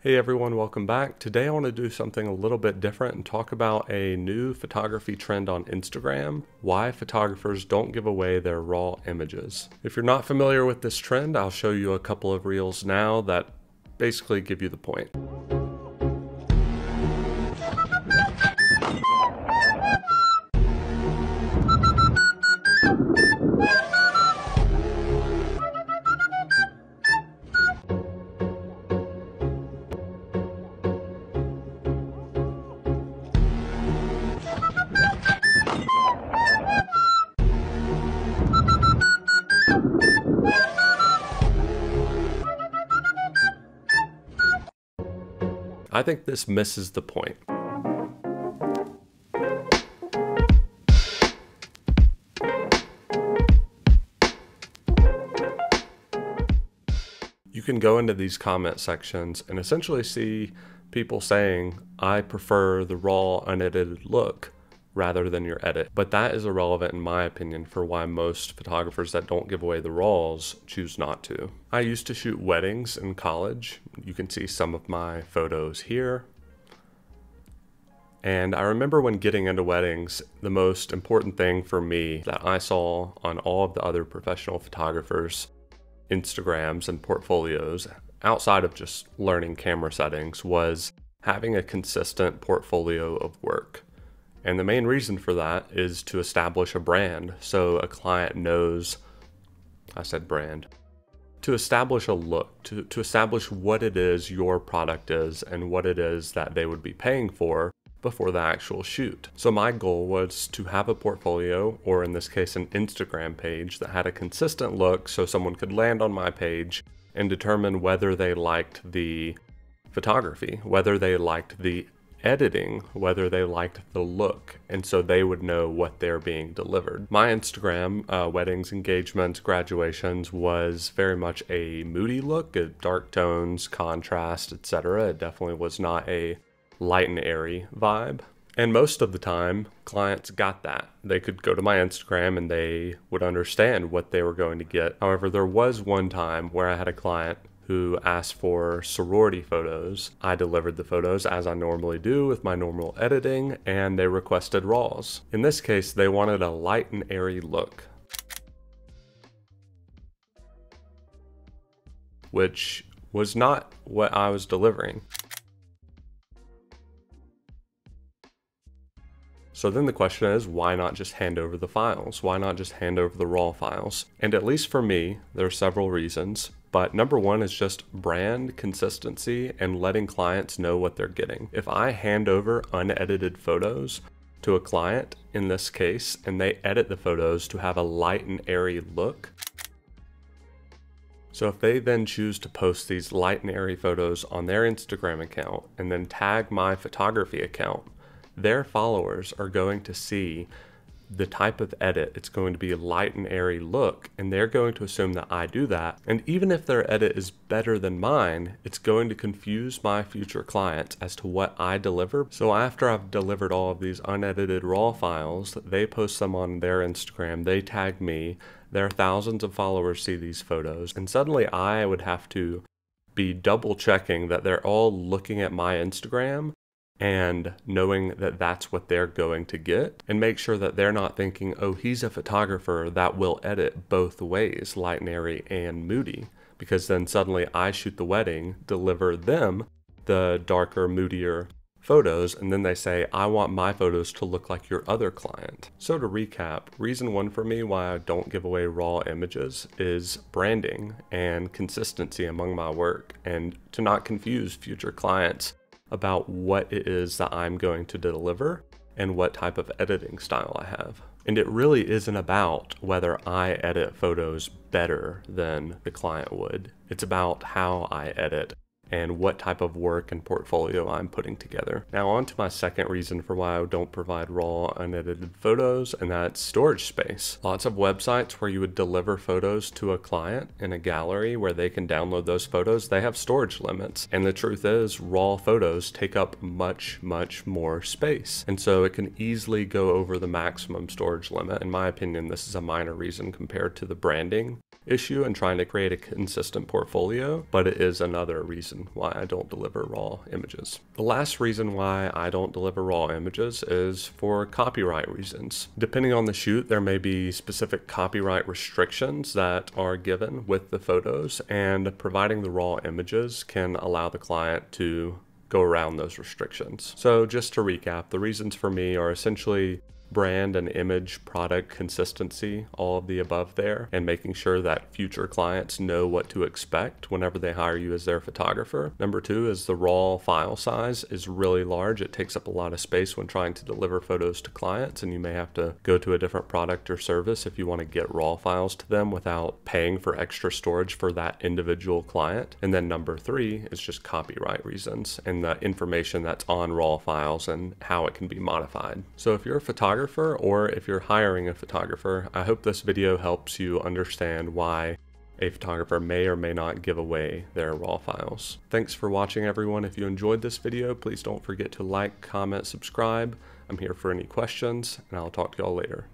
Hey everyone, welcome back. Today I want to do something a little bit different and talk about a new photography trend on Instagram, why photographers don't give away their raw images. If you're not familiar with this trend, I'll show you a couple of reels now that basically give you the point. I think this misses the point. You can go into these comment sections and essentially see people saying, I prefer the raw, unedited look rather than your edit. But that is irrelevant in my opinion for why most photographers that don't give away the raws choose not to. I used to shoot weddings in college. You can see some of my photos here. And I remember when getting into weddings, the most important thing for me that I saw on all of the other professional photographers' Instagrams and portfolios, outside of just learning camera settings, was having a consistent portfolio of work. And the main reason for that is to establish a brand, so a client knows, I said brand, to establish a look, to establish what it is your product is and what it is that they would be paying for before the actual shoot. So my goal was to have a portfolio, or in this case an Instagram page, that had a consistent look so someone could land on my page and determine whether they liked the photography, whether they liked the editing, whether they liked the look, and so they would know what they're being delivered. My Instagram, weddings, engagements, graduations, was very much a moody look, dark tones, contrast, etc. It definitely was not a light and airy vibe. And most of the time, clients got that. They could go to my Instagram and they would understand what they were going to get. However, there was one time where I had a client who asked for sorority photos. I delivered the photos as I normally do with my normal editing, and they requested raws. In this case, they wanted a light and airy look, which was not what I was delivering. So then the question is, why not just hand over the files? Why not just hand over the raw files? And at least for me, there are several reasons. But number one is just brand consistency and letting clients know what they're getting. If I hand over unedited photos to a client in this case, and they edit the photos to have a light and airy look, so if they then choose to post these light and airy photos on their Instagram account and then tag my photography account, their followers are going to see the type of edit. It's going to be a light and airy look, and they're going to assume that I do that. And even if their edit is better than mine, it's going to confuse my future clients as to what I deliver. So after I've delivered all of these unedited raw files, they post them on their Instagram, they tag me, their thousands of followers see these photos, and suddenly I would have to be double checking that they're all looking at my Instagram and knowing that that's what they're going to get, and make sure that they're not thinking, oh, he's a photographer that will edit both ways, light and airy and moody, because then suddenly I shoot the wedding, deliver them the darker, moodier photos, and then they say, I want my photos to look like your other client. So to recap, reason one for me why I don't give away raw images is branding and consistency among my work, and to not confuse future clients about what it is that I'm going to deliver and what type of editing style I have. And it really isn't about whether I edit photos better than the client would. It's about how I edit and what type of work and portfolio I'm putting together. Now on to my second reason for why I don't provide raw unedited photos, and that's storage space. Lots of websites where you would deliver photos to a client in a gallery where they can download those photos, they have storage limits. And the truth is, raw photos take up much more space. And so it can easily go over the maximum storage limit. In my opinion, this is a minor reason compared to the branding issue in trying to create a consistent portfolio, but it is another reason why I don't deliver raw images. The last reason why I don't deliver raw images is for copyright reasons. Depending on the shoot, there may be specific copyright restrictions that are given with the photos, and providing the raw images can allow the client to go around those restrictions. So just to recap, the reasons for me are essentially brand and image, product consistency, all of the above there, and making sure that future clients know what to expect whenever they hire you as their photographer. Number two is the raw file size is really large. It takes up a lot of space when trying to deliver photos to clients, and you may have to go to a different product or service if you want to get raw files to them without paying for extra storage for that individual client. And then number three is just copyright reasons and the information that's on raw files and how it can be modified. So if you're a photographer, or if you're hiring a photographer, I hope this video helps you understand why a photographer may or may not give away their raw files. Thanks for watching, everyone. If you enjoyed this video, please don't forget to like, comment, subscribe. I'm here for any questions, and I'll talk to y'all later.